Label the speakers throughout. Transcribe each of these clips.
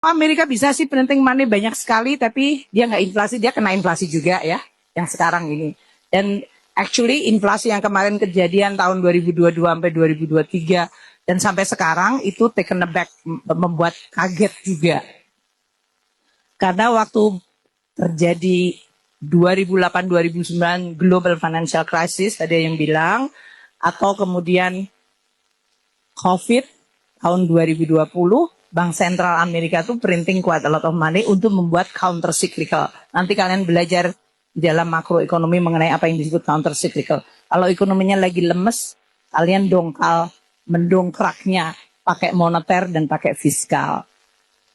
Speaker 1: Amerika bisa sih printing money banyak sekali, tapi dia nggak inflasi, dia kena inflasi juga ya, yang sekarang ini. Dan actually inflasi yang kemarin kejadian tahun 2022 sampai 2023 dan sampai sekarang itu taken aback, membuat kaget juga. Karena waktu terjadi 2008-2009 global financial crisis, ada yang bilang, atau kemudian COVID tahun 2020, Bank Sentral Amerika itu printing quite a lot of money untuk membuat counter cyclical. Nanti kalian belajar di dalam makroekonomi mengenai apa yang disebut counter cyclical. Kalau ekonominya lagi lemes, kalian mendongkraknya pakai moneter dan pakai fiskal.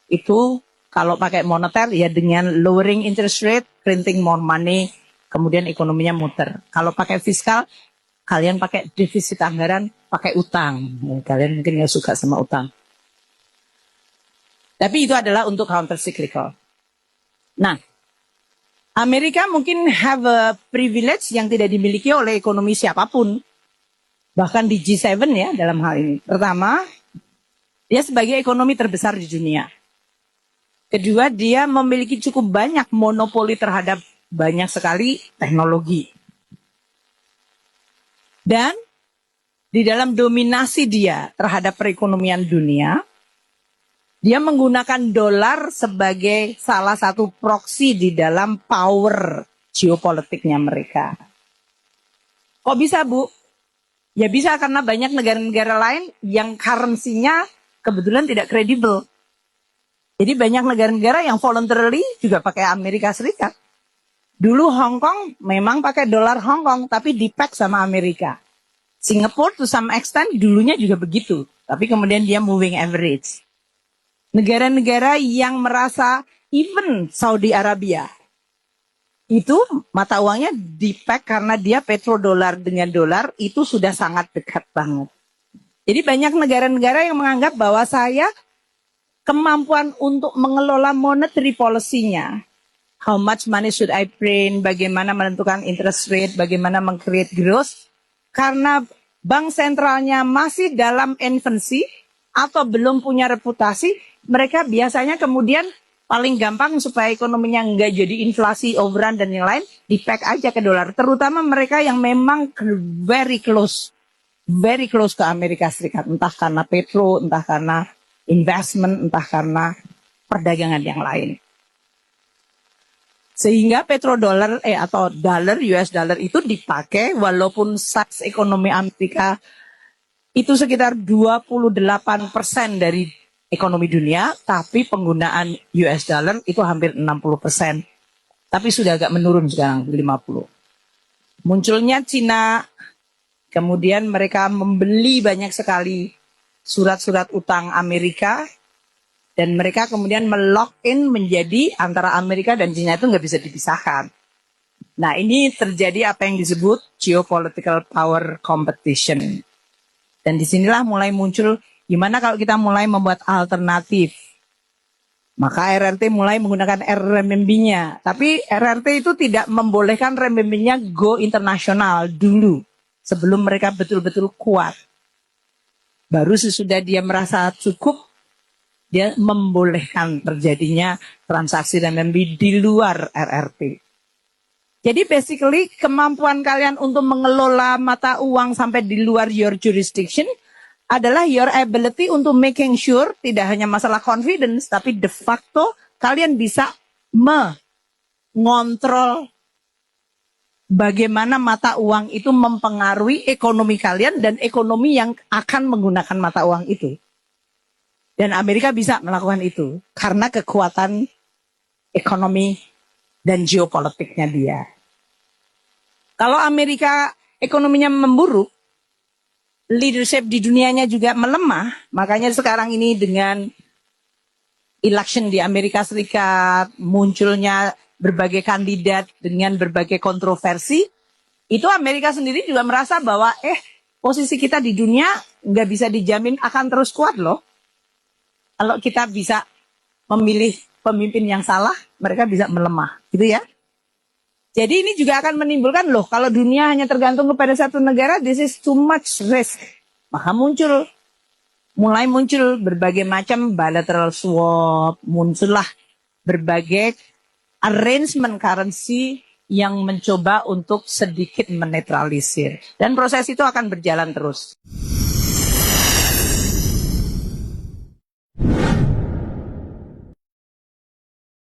Speaker 1: Itu kalau pakai moneter ya dengan lowering interest rate, printing more money, kemudian ekonominya muter. Kalau pakai fiskal, kalian pakai defisit anggaran, pakai utang. Kalian mungkin nggak suka sama utang. Tapi itu adalah untuk counter cyclical. Nah, Amerika mungkin have a privilege yang tidak dimiliki oleh ekonomi siapapun. Bahkan di G7 ya dalam hal ini. Pertama, dia sebagai ekonomi terbesar di dunia. Kedua, dia memiliki cukup banyak monopoli terhadap banyak sekali teknologi. Dan di dalam dominasi dia terhadap perekonomian dunia, dia menggunakan dolar sebagai salah satu proksi di dalam power geopolitiknya mereka. Kok bisa, Bu? Ya bisa karena banyak negara-negara lain yang currency-nya kebetulan tidak kredibel. Jadi banyak negara-negara yang voluntarily juga pakai Amerika Serikat. Dulu Hong Kong memang pakai dolar Hong Kong, tapi di-peg sama Amerika. Singapore to some extent dulunya juga begitu, tapi kemudian dia moving average. Negara-negara yang merasa, even Saudi Arabia, itu mata uangnya di-peg karena dia petrodolar dengan dolar itu sudah sangat dekat banget. Jadi banyak negara-negara yang menganggap bahwa saya kemampuan untuk mengelola monetary policy-nya, how much money should I print, bagaimana menentukan interest rate, bagaimana meng-create growth, karena bank sentralnya masih dalam infancy atau belum punya reputasi, mereka biasanya kemudian paling gampang supaya ekonominya nggak jadi inflasi, overrun dan yang lain, di-peg aja ke dolar. Terutama mereka yang memang very close ke Amerika Serikat. Entah karena petro, entah karena investment, entah karena perdagangan yang lain. Sehingga petrodolar atau dollar, US dollar itu dipakai walaupun size ekonomi Amerika itu sekitar 28% dari ekonomi dunia, tapi penggunaan US dollar itu hampir 60%. Tapi sudah agak menurun sekarang, 50%. Munculnya Cina, kemudian mereka membeli banyak sekali surat-surat utang Amerika, dan mereka kemudian melock in menjadi antara Amerika dan Cina itu nggak bisa dipisahkan. Nah ini terjadi apa yang disebut geopolitical power competition. Dan disinilah mulai muncul gimana kalau kita mulai membuat alternatif. Maka RRT mulai menggunakan RMB-nya. Tapi RRT itu tidak membolehkan RMB-nya go internasional dulu. Sebelum mereka betul-betul kuat. Baru sesudah dia merasa cukup, dia membolehkan terjadinya transaksi RMB di luar RRT. Jadi basically kemampuan kalian untuk mengelola mata uang sampai di luar your jurisdiction adalah your ability untuk making sure tidak hanya masalah confidence, tapi de facto kalian bisa mengontrol bagaimana mata uang itu mempengaruhi ekonomi kalian dan ekonomi yang akan menggunakan mata uang itu. Dan Amerika bisa melakukan itu karena kekuatan ekonomi dan geopolitiknya dia. Kalau Amerika ekonominya memburuk, leadership di dunianya juga melemah, makanya sekarang ini dengan election di Amerika Serikat, munculnya berbagai kandidat dengan berbagai kontroversi, itu Amerika sendiri juga merasa bahwa posisi kita di dunia nggak bisa dijamin akan terus kuat loh. Kalau kita bisa memilih pemimpin yang salah, mereka bisa melemah, gitu ya. Jadi ini juga akan menimbulkan loh, kalau dunia hanya tergantung kepada satu negara, this is too much risk. Maka muncul mulai muncul berbagai macam bilateral swap, muncullah berbagai arrangement currency yang mencoba untuk sedikit menetralisir. Dan proses itu akan berjalan terus.